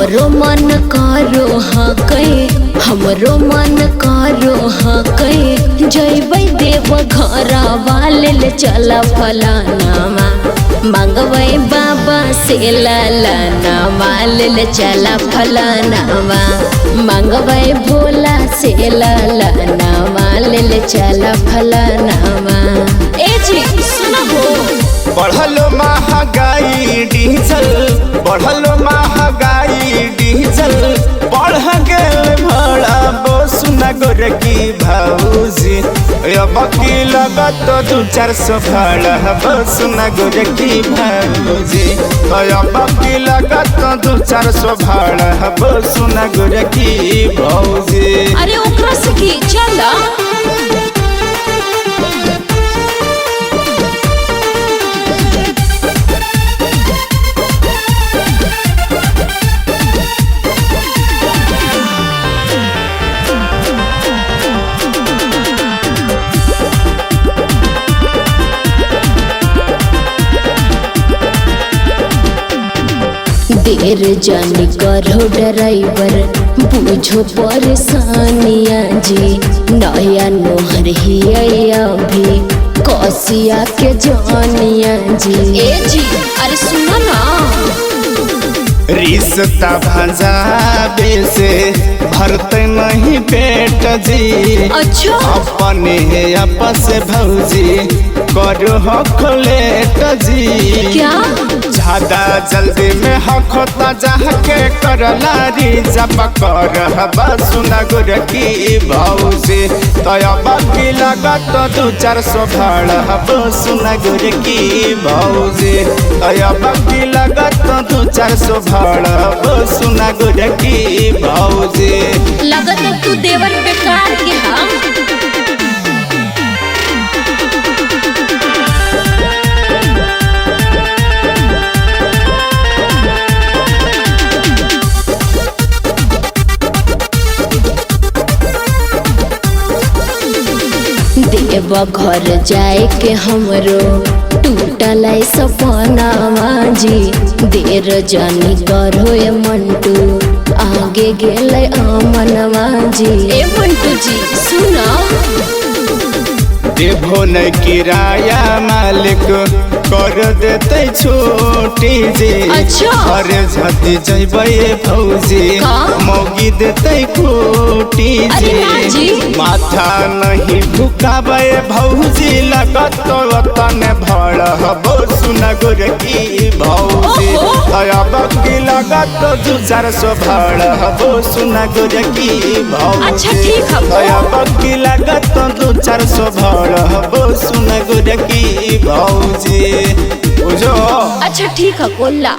हमरो मन करो हाँ कहे हमरो मन करो हाँ कहे जैबै देव घरा वाले ले चला फलानामा मांगबै बाबा से लालानामा ले चला फलानामा मांगबै भोला से लालानामा ले चला फलानामा। ए जी सुना हो बढ़ल महंगाई डीजल बढ़ल महंगाई डीजल बढ़ गेल भाड़ा सुना गोरकी भौजी अब की लगत 200-400 भाड़ा सुना गोरकी भौजी अब की लगत 200-400 भाड़ा सुना गोरकी भौजी। अरे ओकरा से की चला देर जानी करो ड्राइवर बुझो परेशानिया जी नया नोहर ही अभी कसिया के जानिया जी। ए जी अरे सुनो ना रिश्ता भंजाबे से भरते नहीं पेट जी अच्छा अपने आपस भौजी करो हकलेट जी क्या ज्यादा जल्दी में हकता जाके करला रिजप कर सुना गोरकी भौजी तब की लगत 200-400 भाड़ा सुना गोरकी भौजी तब की लगत 200-400 भाड़ा सुना गोरकी भौजी। लगत तू देवर बेकार के हाँ देव घर जाए के हमरो टूटल सपनावा जी देर जानी करो ए मंटू आगे गेले अमनवा जी। ए मंटू जी सुना देवो न किराया मालिक कर देते छोटी जी अच्छा और झती जैबे भौजी मौगी देते खोटी जी माथा नहीं भुकाबे भौजी लगत वतन भड़ सुना गोरकी भौजी अब की लगत 200-400 भाड़ा सुना गोरकी भौजी। अच्छा ठीक है अब की लगत 200-400 भाड़ा सुना गोरकी भौजी बुझो। अच्छा ठीक है कोल्ला।